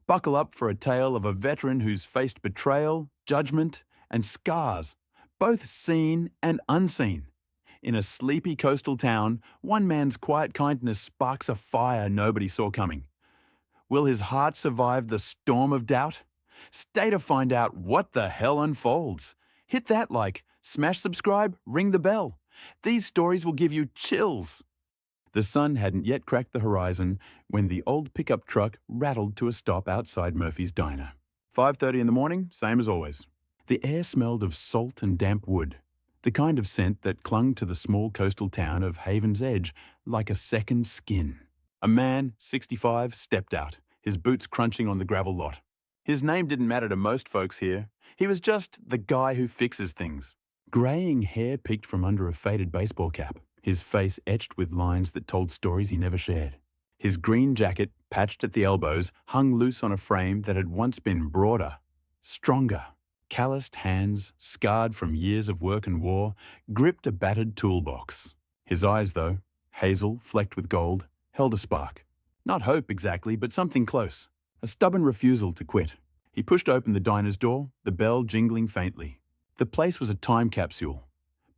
Buckle up for a tale of a veteran who's faced betrayal, judgment, and scars, both seen and unseen. In a sleepy coastal town, one man's quiet kindness sparks a fire nobody saw coming. Will his heart survive the storm of doubt? Stay to find out what the hell unfolds. Hit that like, smash subscribe, ring the bell. These stories will give you chills. The sun hadn't yet cracked the horizon when the old pickup truck rattled to a stop outside Murphy's Diner. 5:30 in the morning, same as always. The air smelled of salt and damp wood, the kind of scent that clung to the small coastal town of Haven's Edge like a second skin. A man, 65, stepped out, his boots crunching on the gravel lot. His name didn't matter to most folks here. He was just the guy who fixes things. Graying hair peeked from under a faded baseball cap, his face etched with lines that told stories he never shared. His green jacket, patched at the elbows, hung loose on a frame that had once been broader, stronger. Calloused hands, scarred from years of work and war, gripped a battered toolbox. His eyes, though, hazel, flecked with gold, held a spark. Not hope exactly, but something close. A stubborn refusal to quit. He pushed open the diner's door, the bell jingling faintly. The place was a time capsule.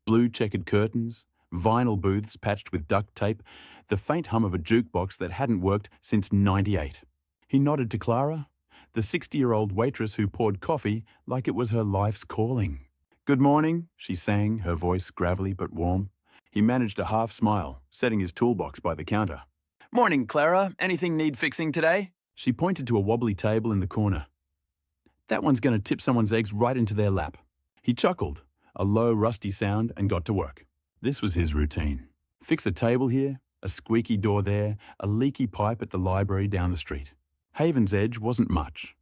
Blue checkered curtains, vinyl booths patched with duct tape, the faint hum of a jukebox that hadn't worked since '98. He nodded to Clara, the 60-year-old waitress who poured coffee like it was her life's calling. "Good morning," she sang, her voice gravelly but warm. He managed a half smile, setting his toolbox by the counter. "Morning, Clara. Anything need fixing today?" She pointed to a wobbly table in the corner. "That one's going to tip someone's eggs right into their lap." He chuckled, a low, rusty sound, and got to work. This was his routine. Fix a table here, a squeaky door there, a leaky pipe at the library down the street. Haven's Edge wasn't much.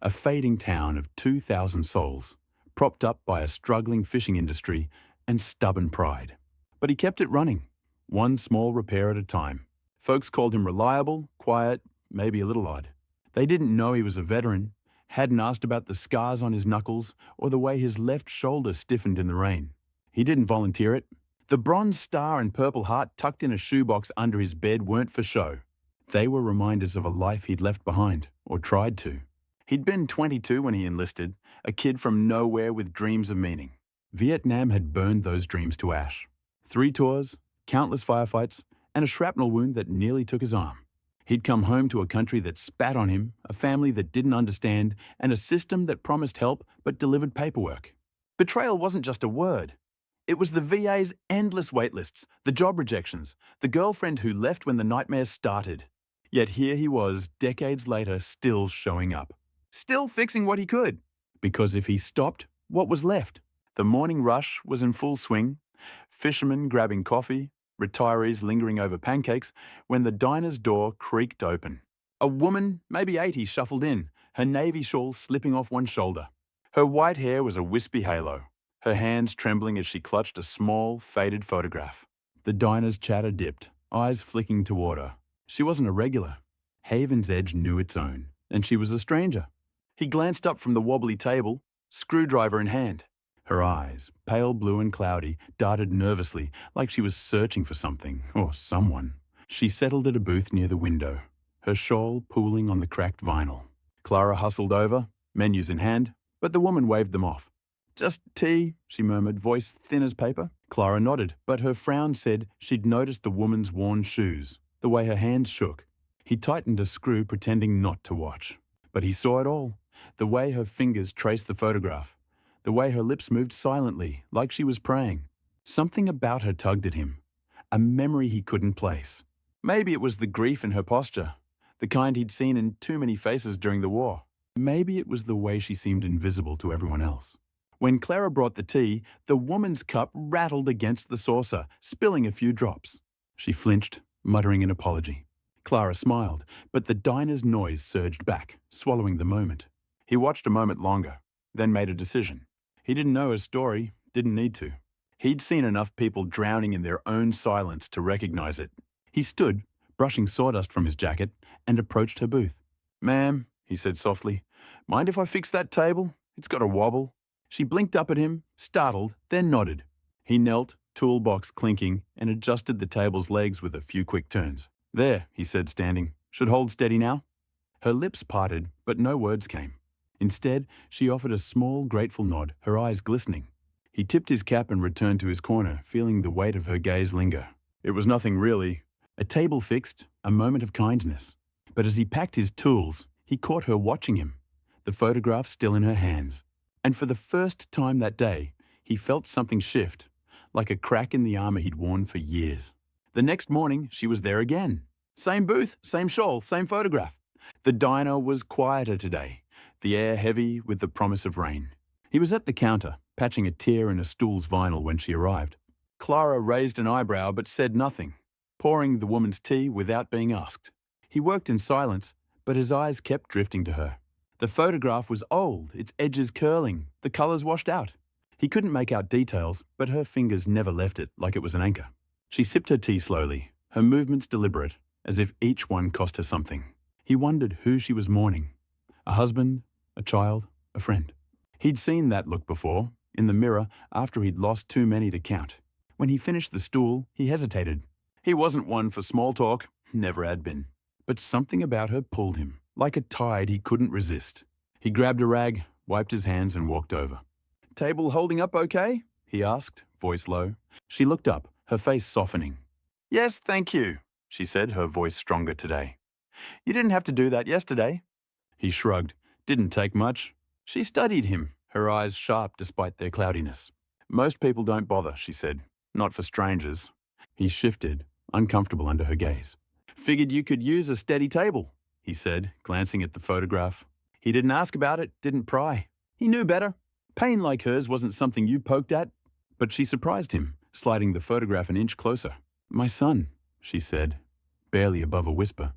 A fading town of 2,000 souls, propped up by a struggling fishing industry and stubborn pride. But he kept it running, one small repair at a time. Folks called him reliable, quiet, maybe a little odd. They didn't know he was a veteran, hadn't asked about the scars on his knuckles or the way his left shoulder stiffened in the rain. He didn't volunteer it. The bronze star and purple heart tucked in a shoebox under his bed weren't for show. They were reminders of a life he'd left behind, or tried to. He'd been 22 when he enlisted, a kid from nowhere with dreams of meaning. Vietnam had burned those dreams to ash. 3 tours, countless firefights, and a shrapnel wound that nearly took his arm. He'd come home to a country that spat on him, a family that didn't understand, and a system that promised help but delivered paperwork. Betrayal wasn't just a word. It was the VA's endless waitlists, the job rejections, the girlfriend who left when the nightmares started. Yet here he was, decades later, still showing up. Still fixing what he could. Because if he stopped, what was left? The morning rush was in full swing, fishermen grabbing coffee, retirees lingering over pancakes, when the diner's door creaked open. A woman, maybe 80, shuffled in, her navy shawl slipping off one shoulder. Her white hair was a wispy halo, her hands trembling as she clutched a small, faded photograph. The diner's chatter dipped, eyes flicking toward her. She wasn't a regular. Haven's Edge knew its own, and she was a stranger. He glanced up from the wobbly table, screwdriver in hand. Her eyes, pale blue and cloudy, darted nervously, like she was searching for something, or someone. She settled at a booth near the window, her shawl pooling on the cracked vinyl. Clara hustled over, menus in hand, but the woman waved them off. "Just tea," she murmured, voice thin as paper. Clara nodded, but her frown said she'd noticed the woman's worn shoes, the way her hands shook. He tightened a screw, pretending not to watch. But he saw it all, the way her fingers traced the photograph, the way her lips moved silently, like she was praying. Something about her tugged at him, a memory he couldn't place. Maybe it was the grief in her posture, the kind he'd seen in too many faces during the war. Maybe it was the way she seemed invisible to everyone else. When Clara brought the tea, the woman's cup rattled against the saucer, spilling a few drops. She flinched, muttering an apology. Clara smiled, but the diner's noise surged back, swallowing the moment. He watched a moment longer, then made a decision. He didn't know her story, didn't need to. He'd seen enough people drowning in their own silence to recognize it. He stood, brushing sawdust from his jacket, and approached her booth. "Ma'am," he said softly, "mind if I fix that table? It's got a wobble." She blinked up at him, startled, then nodded. He knelt, toolbox clinking, and adjusted the table's legs with a few quick turns. "There," he said, standing. "Should hold steady now." Her lips parted, but no words came. Instead, she offered a small, grateful nod, her eyes glistening. He tipped his cap and returned to his corner, feeling the weight of her gaze linger. It was nothing really. A table fixed, a moment of kindness. But as he packed his tools, he caught her watching him, the photograph still in her hands. And for the first time that day, he felt something shift, like a crack in the armor he'd worn for years. The next morning, she was there again. Same booth, same shawl, same photograph. The diner was quieter today, the air heavy with the promise of rain. He was at the counter, patching a tear in a stool's vinyl when she arrived. Clara raised an eyebrow but said nothing, pouring the woman's tea without being asked. He worked in silence, but his eyes kept drifting to her. The photograph was old, its edges curling, the colors washed out. He couldn't make out details, but her fingers never left it like it was an anchor. She sipped her tea slowly, her movements deliberate, as if each one cost her something. He wondered who she was mourning. A husband, a child, a friend. He'd seen that look before, in the mirror, after he'd lost too many to count. When he finished the stool, he hesitated. He wasn't one for small talk, never had been. But something about her pulled him, like a tide he couldn't resist. He grabbed a rag, wiped his hands and walked over. "Table holding up okay?" he asked, voice low. She looked up, her face softening. "Yes, thank you," she said, her voice stronger today. "You didn't have to do that yesterday." He shrugged. Didn't take much. She studied him, her eyes sharp despite their cloudiness. "Most people don't bother," she said. "Not for strangers." He shifted, uncomfortable under her gaze. "Figured you could use a steady table," he said, glancing at the photograph. He didn't ask about it, didn't pry. He knew better. Pain like hers wasn't something you poked at. But she surprised him, sliding the photograph an inch closer. "My son," she said, barely above a whisper.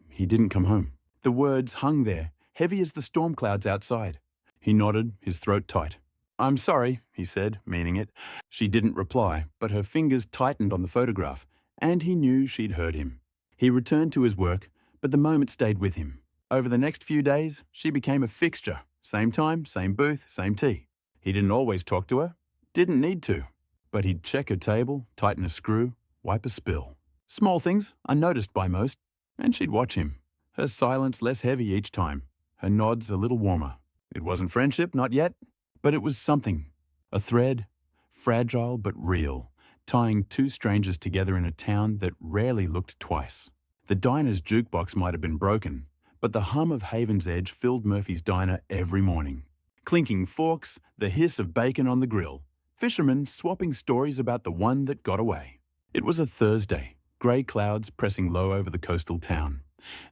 He didn't come home." The words hung there, heavy as the storm clouds outside. He nodded, his throat tight. "I'm sorry," he said, meaning it. She didn't reply, but her fingers tightened on the photograph, and he knew she'd heard him. He returned to his work, but the moment stayed with him. Over the next few days, she became a fixture. Same time, same booth, same tea. He didn't always talk to her. Didn't need to. But he'd check her table, tighten a screw, wipe a spill. Small things, unnoticed by most. And she'd watch him. Her silence less heavy each time. Her nods a little warmer. It wasn't friendship, not yet. But it was something. A thread, fragile but real, tying two strangers together in a town that rarely looked twice. The diner's jukebox might have been broken, but the hum of Haven's Edge filled Murphy's diner every morning. Clinking forks, the hiss of bacon on the grill, fishermen swapping stories about the one that got away. It was a Thursday, grey clouds pressing low over the coastal town,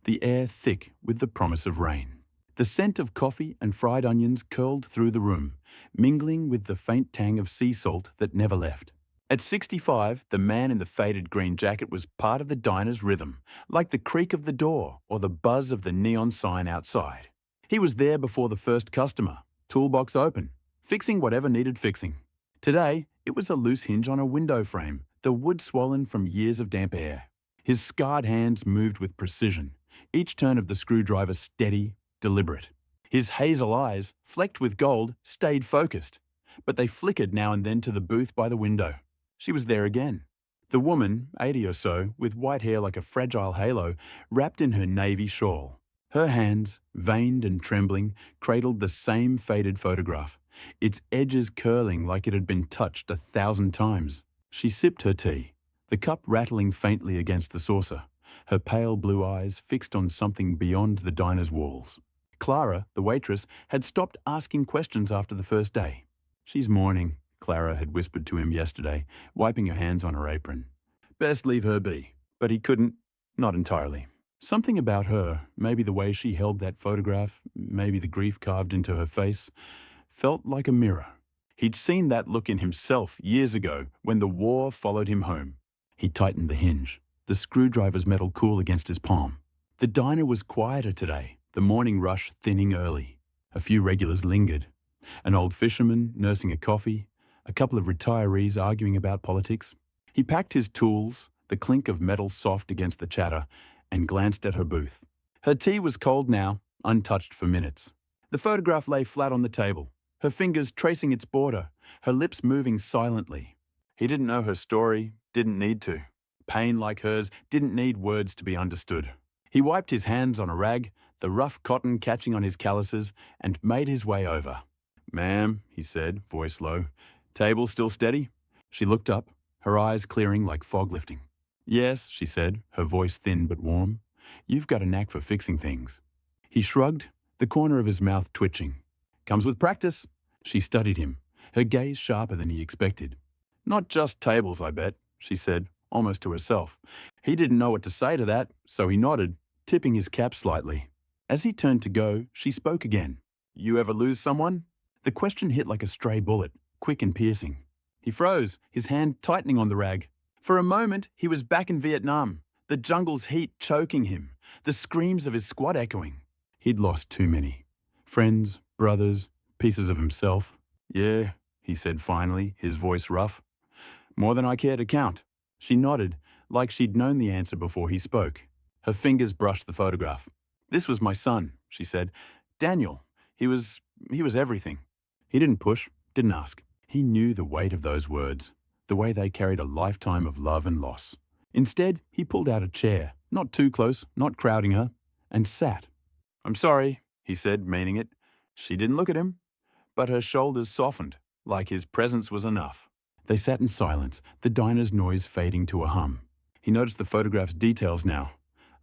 the air thick with the promise of rain. The scent of coffee and fried onions curled through the room, mingling with the faint tang of sea salt that never left. At 65, the man in the faded green jacket was part of the diner's rhythm, like the creak of the door or the buzz of the neon sign outside. He was there before the first customer, toolbox open, fixing whatever needed fixing. Today, it was a loose hinge on a window frame, the wood swollen from years of damp air. His scarred hands moved with precision, each turn of the screwdriver steady, deliberate. His hazel eyes, flecked with gold, stayed focused, but they flickered now and then to the booth by the window. She was there again. The woman, 80 or so, with white hair like a fragile halo, wrapped in her navy shawl. Her hands, veined and trembling, cradled the same faded photograph, its edges curling like it had been touched 1,000 times. She sipped her tea, the cup rattling faintly against the saucer, her pale blue eyes fixed on something beyond the diner's walls. Clara, the waitress, had stopped asking questions after the first day. "She's mourning," Clara had whispered to him yesterday, wiping her hands on her apron. Best leave her be. But he couldn't, not entirely. Something about her, maybe the way she held that photograph, maybe the grief carved into her face, felt like a mirror. He'd seen that look in himself years ago when the war followed him home. He tightened the hinge, the screwdriver's metal cool against his palm. The diner was quieter today, the morning rush thinning early. A few regulars lingered. An old fisherman nursing a coffee, a couple of retirees arguing about politics. He packed his tools, the clink of metal soft against the chatter, and glanced at her booth. Her tea was cold now, untouched for minutes. The photograph lay flat on the table, her fingers tracing its border, her lips moving silently. He didn't know her story, didn't need to. Pain like hers didn't need words to be understood. He wiped his hands on a rag, the rough cotton catching on his calluses, and made his way over. "Ma'am," he said, voice low. "Table still steady?" She looked up, her eyes clearing like fog lifting. "Yes," she said, her voice thin but warm. "You've got a knack for fixing things." He shrugged, the corner of his mouth twitching. "Comes with practice." She studied him, her gaze sharper than he expected. "Not just tables, I bet," she said, almost to herself. He didn't know what to say to that, so he nodded, tipping his cap slightly. As he turned to go, she spoke again. "You ever lose someone?" The question hit like a stray bullet, quick and piercing. He froze, his hand tightening on the rag. For a moment, he was back in Vietnam, the jungle's heat choking him, the screams of his squad echoing. He'd lost too many. Friends, brothers, pieces of himself. "Yeah," he said finally, his voice rough. "More than I care to count." She nodded, like she'd known the answer before he spoke. Her fingers brushed the photograph. "This was my son," she said. "Daniel. He was everything." He didn't push, didn't ask. He knew the weight of those words, the way they carried a lifetime of love and loss. Instead, he pulled out a chair, not too close, not crowding her, and sat. "I'm sorry," he said, meaning it. She didn't look at him, but her shoulders softened, like his presence was enough. They sat in silence, the diner's noise fading to a hum. He noticed the photograph's details now.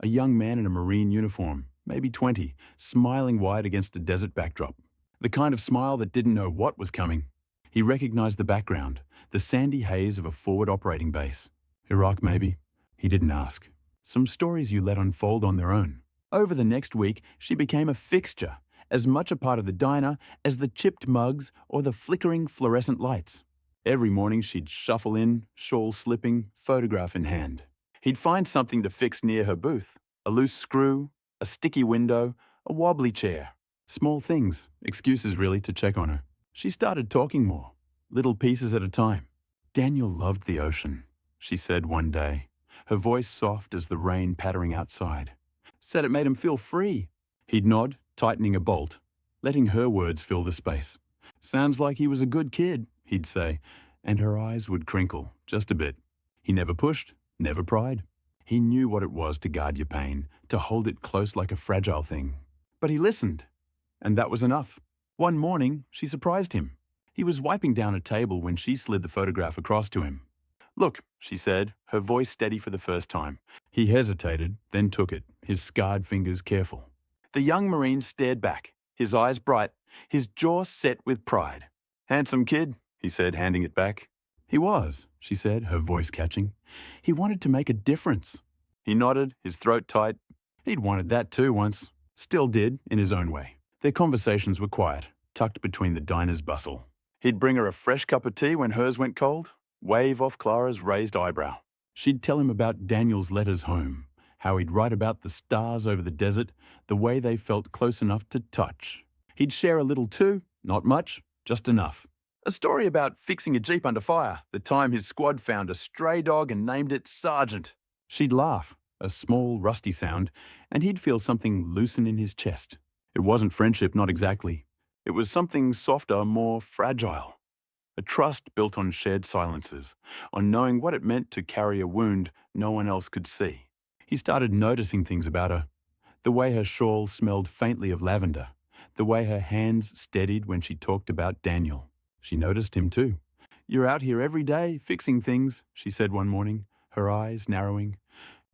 A young man in a Marine uniform, maybe 20, smiling wide against a desert backdrop. The kind of smile that didn't know what was coming. He recognized the background, the sandy haze of a forward operating base. Iraq, maybe? He didn't ask. Some stories you let unfold on their own. Over the next week, she became a fixture, as much a part of the diner as the chipped mugs or the flickering fluorescent lights. Every morning she'd shuffle in, shawl slipping, photograph in hand. He'd find something to fix near her booth. A loose screw, a sticky window, a wobbly chair. Small things, excuses really to check on her. She started talking more, little pieces at a time. "Daniel loved the ocean," she said one day, her voice soft as the rain pattering outside. "Said it made him feel free." He'd nod, tightening a bolt, letting her words fill the space. "Sounds like he was a good kid," he'd say, and her eyes would crinkle, just a bit. He never pushed, never pried. He knew what it was to guard your pain, to hold it close like a fragile thing. But he listened, and that was enough. One morning, she surprised him. He was wiping down a table when she slid the photograph across to him. "Look," she said, her voice steady for the first time. He hesitated, then took it, his scarred fingers careful. The young Marine stared back, his eyes bright, his jaw set with pride. "Handsome kid," he said, handing it back. "He was," she said, her voice catching. "He wanted to make a difference." He nodded, his throat tight. He'd wanted that too once. Still did, in his own way. Their conversations were quiet, tucked between the diner's bustle. He'd bring her a fresh cup of tea when hers went cold, wave off Clara's raised eyebrow. She'd tell him about Daniel's letters home, how he'd write about the stars over the desert, the way they felt close enough to touch. He'd share a little too, not much, just enough. A story about fixing a Jeep under fire, the time his squad found a stray dog and named it Sergeant. She'd laugh, a small, rusty sound, and he'd feel something loosen in his chest. It wasn't friendship, not exactly. It was something softer, more fragile. A trust built on shared silences, on knowing what it meant to carry a wound no one else could see. He started noticing things about her. The way her shawl smelled faintly of lavender. The way her hands steadied when she talked about Daniel. She noticed him too. "You're out here every day, fixing things," she said one morning, her eyes narrowing.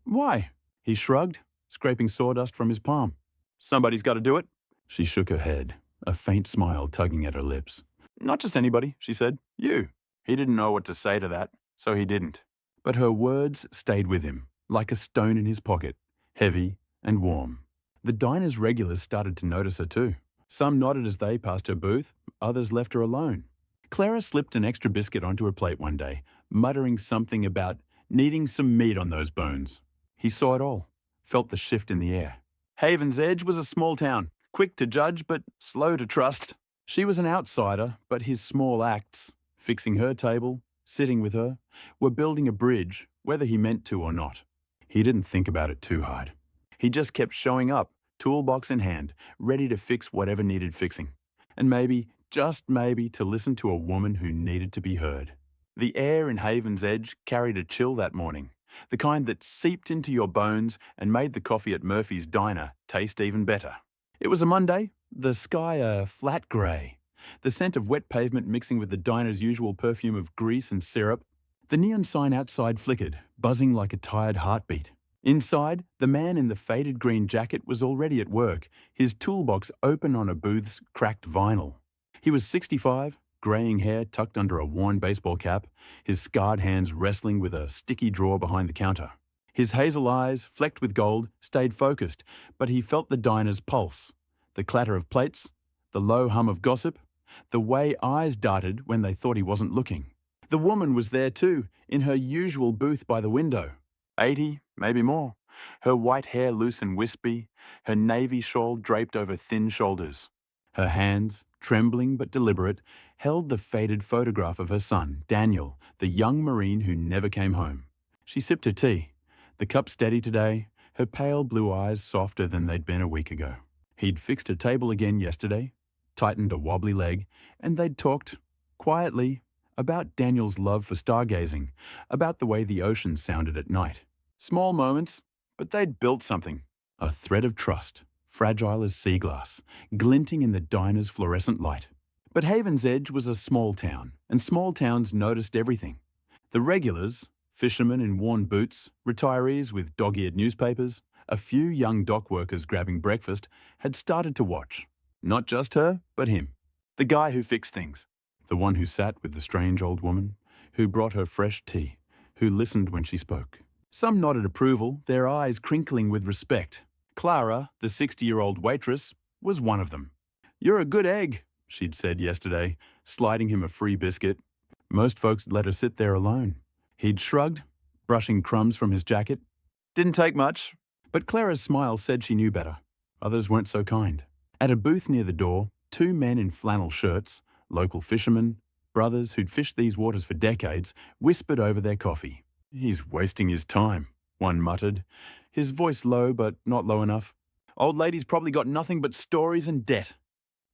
"Why?" He shrugged, scraping sawdust from his palm. "Somebody's got to do it." She shook her head, a faint smile tugging at her lips. "Not just anybody," she said. "You." He didn't know what to say to that, so he didn't. But her words stayed with him, like a stone in his pocket, heavy and warm. The diner's regulars started to notice her too. Some nodded as they passed her booth, others left her alone. Clara slipped an extra biscuit onto her plate one day, muttering something about needing some meat on those bones. He saw it all, felt the shift in the air. Haven's Edge was a small town, quick to judge but slow to trust. She was an outsider, but his small acts, fixing her table, sitting with her, were building a bridge, whether he meant to or not. He didn't think about it too hard. He just kept showing up, toolbox in hand, ready to fix whatever needed fixing. And maybe, just maybe, to listen to a woman who needed to be heard. The air in Haven's Edge carried a chill that morning, the kind that seeped into your bones and made the coffee at Murphy's Diner taste even better. It was a Monday, the sky a flat grey, the scent of wet pavement mixing with the diner's usual perfume of grease and syrup. The neon sign outside flickered, buzzing like a tired heartbeat. Inside, the man in the faded green jacket was already at work, his toolbox open on a booth's cracked vinyl. He was 65, greying hair tucked under a worn baseball cap, his scarred hands wrestling with a sticky drawer behind the counter. His hazel eyes, flecked with gold, stayed focused, but he felt the diner's pulse. The clatter of plates, the low hum of gossip, the way eyes darted when they thought he wasn't looking. The woman was there too, in her usual booth by the window. 80, maybe more. Her white hair loose and wispy, her navy shawl draped over thin shoulders. Her hands, trembling but deliberate, held the faded photograph of her son, Daniel, the young Marine who never came home. She sipped her tea, the cup steady today, her pale blue eyes softer than they'd been a week ago. He'd fixed her table again yesterday, tightened a wobbly leg, and they'd talked, quietly, about Daniel's love for stargazing, about the way the ocean sounded at night. Small moments, but they'd built something. A thread of trust, fragile as sea glass, glinting in the diner's fluorescent light. But Haven's Edge was a small town, and small towns noticed everything. The regulars, fishermen in worn boots, retirees with dog-eared newspapers, a few young dock workers grabbing breakfast, had started to watch. Not just her, but him. The guy who fixed things. The one who sat with the strange old woman, who brought her fresh tea, who listened when she spoke. Some nodded approval, their eyes crinkling with respect. Clara, the 60-year-old waitress, was one of them. "You're a good egg," she'd said yesterday, sliding him a free biscuit. Most folks let her sit there alone. He'd shrugged, brushing crumbs from his jacket. Didn't take much, but Clara's smile said she knew better. Others weren't so kind. At a booth near the door, two men in flannel shirts, local fishermen, brothers who'd fished these waters for decades, whispered over their coffee. "He's wasting his time," one muttered, his voice low but not low enough. "Old lady's probably got nothing but stories and debt."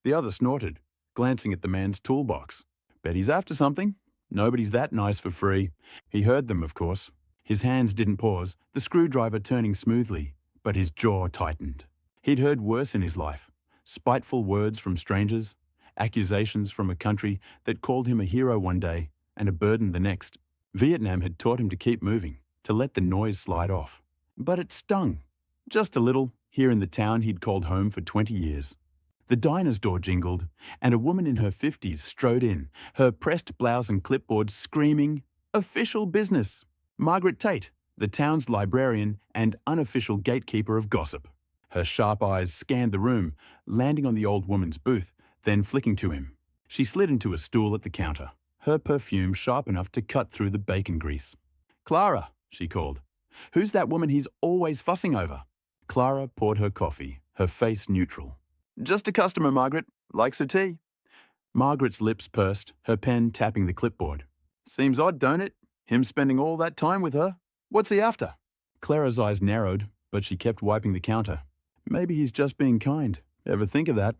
The other snorted, glancing at the man's toolbox. "Bet he's after something. Nobody's that nice for free." He heard them, of course. His hands didn't pause, the screwdriver turning smoothly, but his jaw tightened. He'd heard worse in his life. Spiteful words from strangers, accusations from a country that called him a hero one day and a burden the next. Vietnam had taught him to keep moving, to let the noise slide off. But it stung. Just a little, here in the town he'd called home for 20 years. The diner's door jingled, and a woman in her 50s strode in, her pressed blouse and clipboard screaming, "Official business!" Margaret Tate, the town's librarian and unofficial gatekeeper of gossip. Her sharp eyes scanned the room, landing on the old woman's booth, then flicking to him. She slid into a stool at the counter, her perfume sharp enough to cut through the bacon grease. "Clara," she called. "Who's that woman he's always fussing over?" Clara poured her coffee, her face neutral. "Just a customer, Margaret. Likes her tea." Margaret's lips pursed, her pen tapping the clipboard. "Seems odd, don't it? Him spending all that time with her. What's he after?" Clara's eyes narrowed, but she kept wiping the counter. "Maybe he's just being kind. Ever think of that?"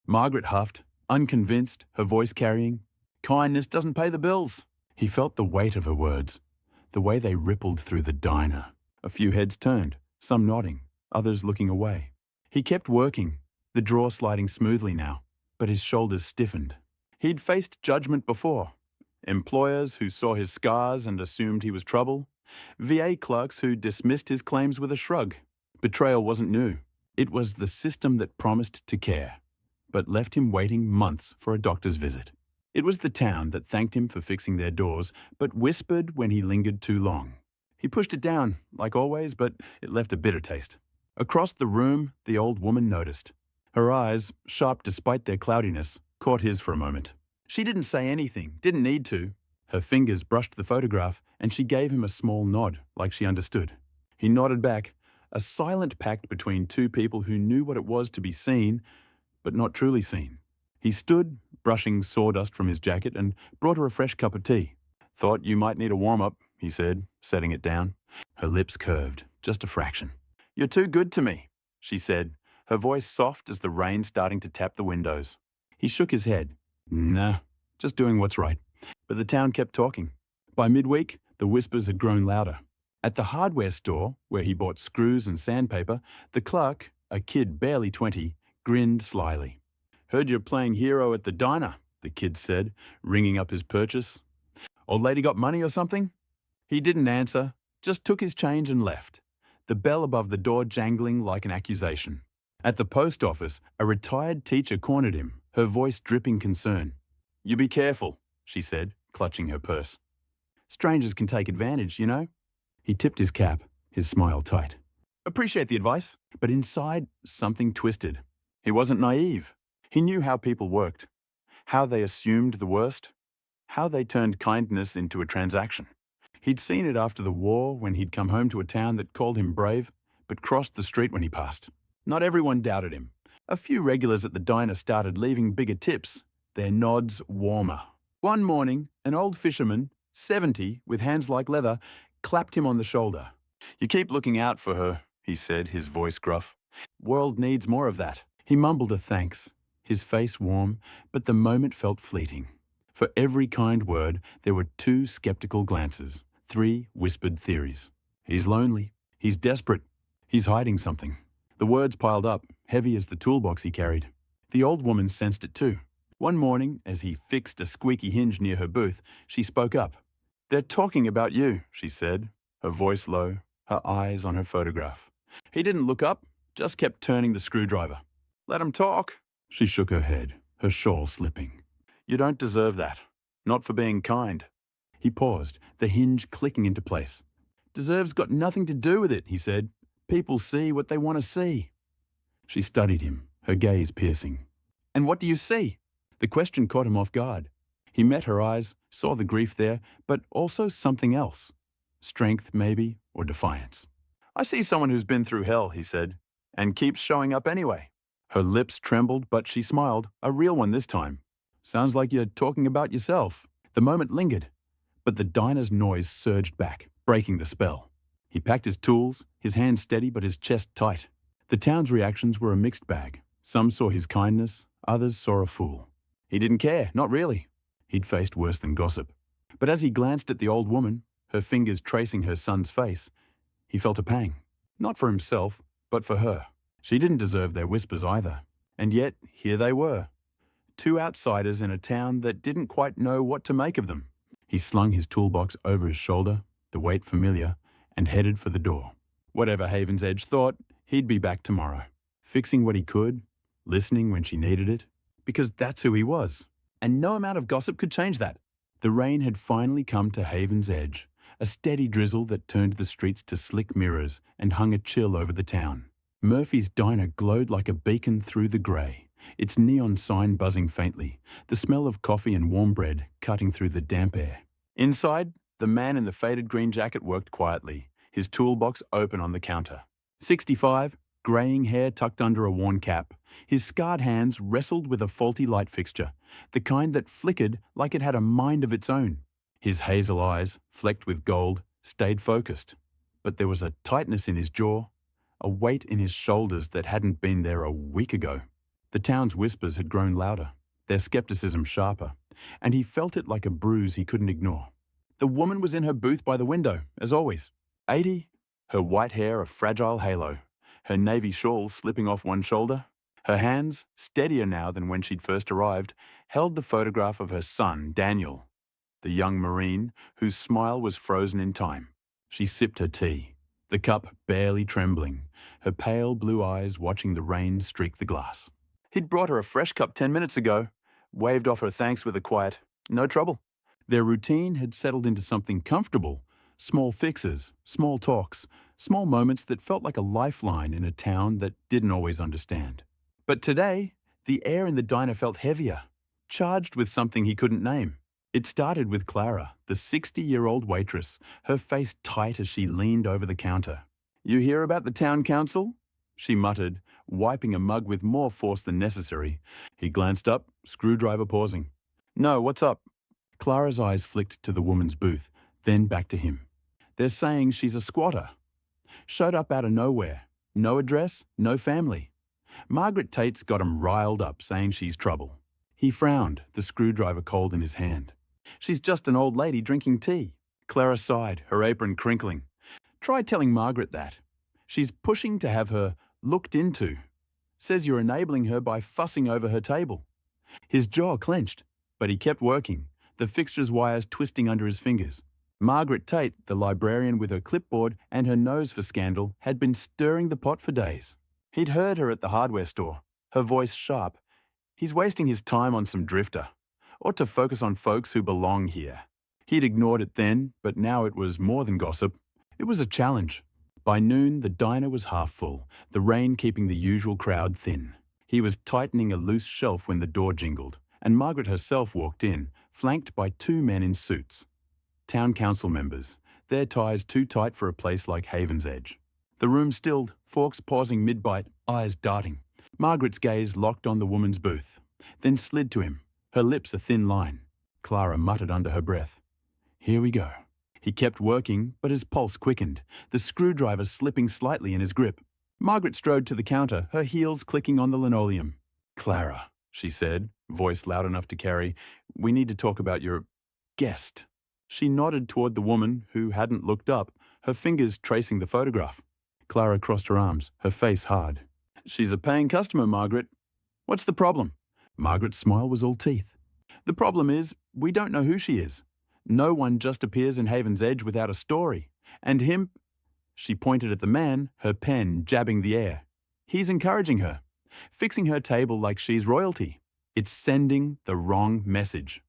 Margaret huffed, unconvinced, her voice carrying. "Kindness doesn't pay the bills." He felt the weight of her words, the way they rippled through the diner. A few heads turned, some nodding, others looking away. He kept working, the drawer sliding smoothly now, but his shoulders stiffened. He'd faced judgment before. Employers who saw his scars and assumed he was trouble. VA clerks who dismissed his claims with a shrug. Betrayal wasn't new. It was the system that promised to care, but left him waiting months for a doctor's visit. It was the town that thanked him for fixing their doors, but whispered when he lingered too long. He pushed it down, like always, but it left a bitter taste. Across the room, the old woman noticed. Her eyes, sharp despite their cloudiness, caught his for a moment. She didn't say anything, didn't need to. Her fingers brushed the photograph, and she gave him a small nod, like she understood. He nodded back, a silent pact between two people who knew what it was to be seen, but not truly seen. He stood, brushing sawdust from his jacket, and brought her a fresh cup of tea. "Thought you might need a warm-up," he said, setting it down. Her lips curved, just a fraction. "You're too good to me," she said, her voice soft as the rain starting to tap the windows. He shook his head. "Nah, just doing what's right." But the town kept talking. By midweek, the whispers had grown louder. At the hardware store, where he bought screws and sandpaper, the clerk, a kid barely 20, grinned slyly. "Heard you're playing hero at the diner," the kid said, ringing up his purchase. "Old lady got money or something?" He didn't answer, just took his change and left, the bell above the door jangling like an accusation. At the post office, a retired teacher cornered him, her voice dripping concern. "You be careful," she said, clutching her purse. "Strangers can take advantage, you know." He tipped his cap, his smile tight. "Appreciate the advice." But inside, something twisted. He wasn't naive. He knew how people worked, how they assumed the worst, how they turned kindness into a transaction. He'd seen it after the war when he'd come home to a town that called him brave, but crossed the street when he passed. Not everyone doubted him. A few regulars at the diner started leaving bigger tips, their nods warmer. One morning, an old fisherman, 70, with hands like leather, clapped him on the shoulder. "You keep looking out for her," he said, his voice gruff. "World needs more of that." He mumbled a thanks, his face warm, but the moment felt fleeting. For every kind word, there were 2 skeptical glances, 3 whispered theories. He's lonely. He's desperate. He's hiding something. The words piled up, heavy as the toolbox he carried. The old woman sensed it too. One morning, as he fixed a squeaky hinge near her booth, she spoke up. "They're talking about you," she said, her voice low, her eyes on her photograph. He didn't look up, just kept turning the screwdriver. "Let 'em talk." She shook her head, her shawl slipping. "You don't deserve that. Not for being kind." He paused, the hinge clicking into place. "Deserve's got nothing to do with it," he said. "People see what they want to see." She studied him, her gaze piercing. "And what do you see?" The question caught him off guard. He met her eyes, saw the grief there, but also something else. Strength, maybe, or defiance. "I see someone who's been through hell," he said, "and keeps showing up anyway." Her lips trembled, but she smiled, a real one this time. "Sounds like you're talking about yourself." The moment lingered, but the diner's noise surged back, breaking the spell. He packed his tools, his hands steady but his chest tight. The town's reactions were a mixed bag. Some saw his kindness, others saw a fool. He didn't care, not really. He'd faced worse than gossip. But as he glanced at the old woman, her fingers tracing her son's face, he felt a pang. Not for himself, but for her. She didn't deserve their whispers either. And yet, here they were. 2 outsiders in a town that didn't quite know what to make of them. He slung his toolbox over his shoulder, the weight familiar, and headed for the door. Whatever Haven's Edge thought, he'd be back tomorrow, fixing what he could, listening when she needed it, because that's who he was. And no amount of gossip could change that. The rain had finally come to Haven's Edge, a steady drizzle that turned the streets to slick mirrors and hung a chill over the town. Murphy's diner glowed like a beacon through the grey, its neon sign buzzing faintly, the smell of coffee and warm bread cutting through the damp air. Inside, the man in the faded green jacket worked quietly, his toolbox open on the counter. 65, greying hair tucked under a worn cap, his scarred hands wrestled with a faulty light fixture, the kind that flickered like it had a mind of its own. His hazel eyes, flecked with gold, stayed focused. But there was a tightness in his jaw, a weight in his shoulders that hadn't been there a week ago. The town's whispers had grown louder, their skepticism sharper, and he felt it like a bruise he couldn't ignore. The woman was in her booth by the window, as always. 80, her white hair a fragile halo, her navy shawl slipping off one shoulder. Her hands, steadier now than when she'd first arrived, held the photograph of her son, Daniel, the young Marine whose smile was frozen in time. She sipped her tea, the cup barely trembling, her pale blue eyes watching the rain streak the glass. He'd brought her a fresh cup 10 minutes ago, waved off her thanks with a quiet, "No trouble." Their routine had settled into something comfortable, small fixes, small talks, small moments that felt like a lifeline in a town that didn't always understand. But today, the air in the diner felt heavier, charged with something he couldn't name. It started with Clara, the 60-year-old waitress, her face tight as she leaned over the counter. "You hear about the town council?" she muttered, wiping a mug with more force than necessary. He glanced up, screwdriver pausing. "No, what's up?" Clara's eyes flicked to the woman's booth, then back to him. "They're saying she's a squatter. Showed up out of nowhere. No address, no family. Margaret Tate's got 'em riled up, saying she's trouble." He frowned, the screwdriver cold in his hand. "She's just an old lady drinking tea." Clara sighed, her apron crinkling. Try telling Margaret that. She's pushing to have her looked into. Says you're enabling her by fussing over her table. His jaw clenched, but he kept working, the fixture's wires twisting under his fingers. Margaret Tate, the librarian with her clipboard and her nose for scandal, had been stirring the pot for days. He'd heard her at the hardware store, her voice sharp. He's wasting his time on some drifter. Ought to focus on folks who belong here. He'd ignored it then, but now it was more than gossip. It was a challenge. By noon, the diner was half full, the rain keeping the usual crowd thin. He was tightening a loose shelf when the door jingled, and Margaret herself walked in, flanked by two men in suits. Town council members, their ties too tight for a place like Haven's Edge. The room stilled, Fawkes pausing mid-bite, eyes darting. Margaret's gaze locked on the woman's booth, then slid to him, her lips a thin line. Clara muttered under her breath. Here we go. He kept working, but his pulse quickened, the screwdriver slipping slightly in his grip. Margaret strode to the counter, her heels clicking on the linoleum. Clara, she said, voice loud enough to carry, we need to talk about your guest. She nodded toward the woman, who hadn't looked up, her fingers tracing the photograph. Clara crossed her arms, her face hard. She's a paying customer, Margaret. What's the problem? Margaret's smile was all teeth. The problem is, we don't know who she is. No one just appears in Haven's Edge without a story. And him... She pointed at the man, her pen jabbing the air. He's encouraging her, fixing her table like she's royalty. It's sending the wrong message.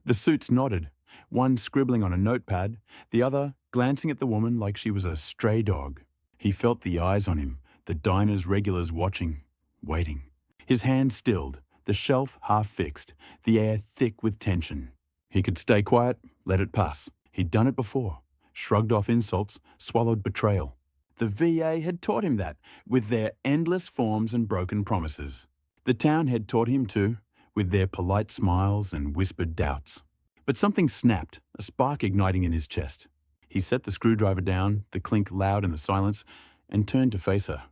The suits nodded, one scribbling on a notepad, the other glancing at the woman like she was a stray dog. He felt the eyes on him, the diner's regulars watching, waiting. His hand stilled, the shelf half fixed, the air thick with tension. He could stay quiet, let it pass. He'd done it before. Shrugged off insults, swallowed betrayal. The VA had taught him that, with their endless forms and broken promises. The town had taught him too, with their polite smiles and whispered doubts. But something snapped, a spark igniting in his chest. He set the screwdriver down, the clink loud in the silence, and turned to face her.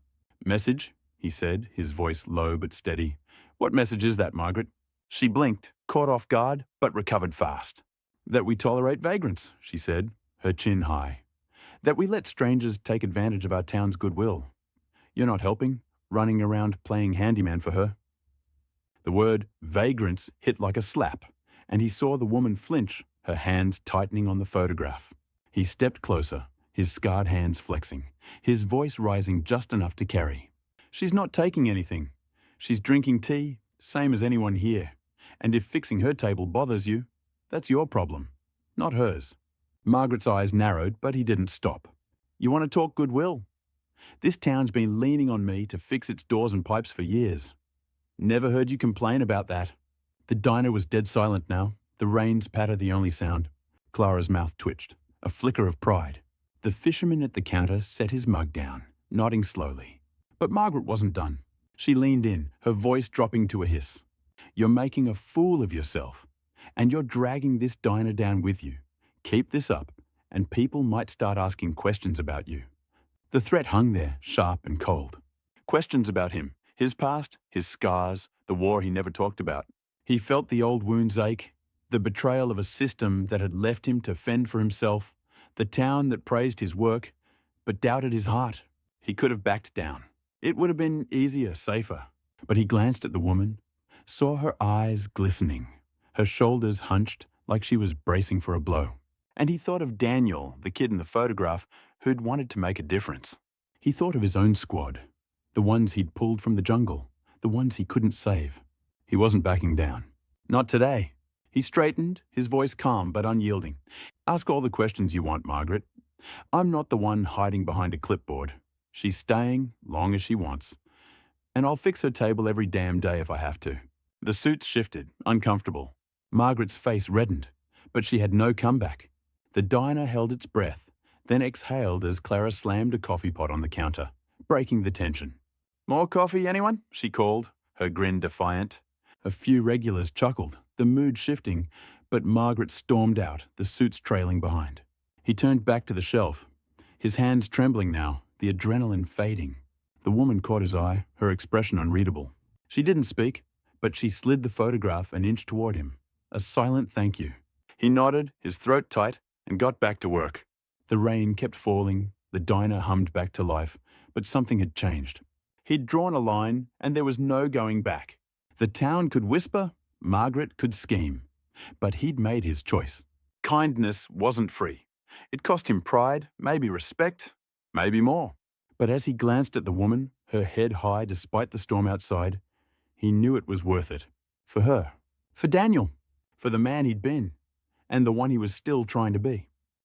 Message, he said, his voice low but steady. What message is that, Margaret? She blinked, caught off guard, but recovered fast. That we tolerate vagrants, she said, her chin high. That we let strangers take advantage of our town's goodwill. You're not helping, running around playing handyman for her. The word vagrants hit like a slap, and he saw the woman flinch, her hands tightening on the photograph. He stepped closer, his scarred hands flexing, his voice rising just enough to carry. She's not taking anything. She's drinking tea, same as anyone here. And if fixing her table bothers you, that's your problem, not hers. Margaret's eyes narrowed, but he didn't stop. You want to talk goodwill? This town's been leaning on me to fix its doors and pipes for years. Never heard you complain about that. The diner was dead silent now, the rain's patter the only sound. Clara's mouth twitched, a flicker of pride. The fisherman at the counter set his mug down, nodding slowly. But Margaret wasn't done. She leaned in, her voice dropping to a hiss. You're making a fool of yourself, and you're dragging this diner down with you. Keep this up, and people might start asking questions about you. The threat hung there, sharp and cold. Questions about him, his past, his scars, the war he never talked about. He felt the old wounds ache, the betrayal of a system that had left him to fend for himself, the town that praised his work, but doubted his heart. He could have backed down. It would have been easier, safer. But he glanced at the woman, saw her eyes glistening, her shoulders hunched like she was bracing for a blow. And he thought of Daniel, the kid in the photograph, who'd wanted to make a difference. He thought of his own squad, the ones he'd pulled from the jungle, the ones he couldn't save. He wasn't backing down. Not today. He straightened, his voice calm but unyielding. Ask all the questions you want, Margaret. I'm not the one hiding behind a clipboard. She's staying long as she wants. And I'll fix her table every damn day if I have to. The suits shifted, uncomfortable. Margaret's face reddened, but she had no comeback. The diner held its breath, then exhaled as Clara slammed a coffee pot on the counter, breaking the tension. More coffee, anyone? She called, her grin defiant. A few regulars chuckled, the mood shifting, but Margaret stormed out, the suits trailing behind. He turned back to the shelf, his hands trembling now, the adrenaline fading. The woman caught his eye, her expression unreadable. She didn't speak, but she slid the photograph an inch toward him. A silent thank you. He nodded, his throat tight, and got back to work. The rain kept falling, The diner hummed back to life, but something had changed. He'd drawn a line, and there was no going back. The town could whisper, Margaret could scheme. But he'd made his choice. Kindness wasn't free. It cost him pride, maybe respect, maybe more. But as he glanced at the woman, her head high despite the storm outside, he knew it was worth it. For her. For Daniel. For the man he'd been. And the one he was still trying to be.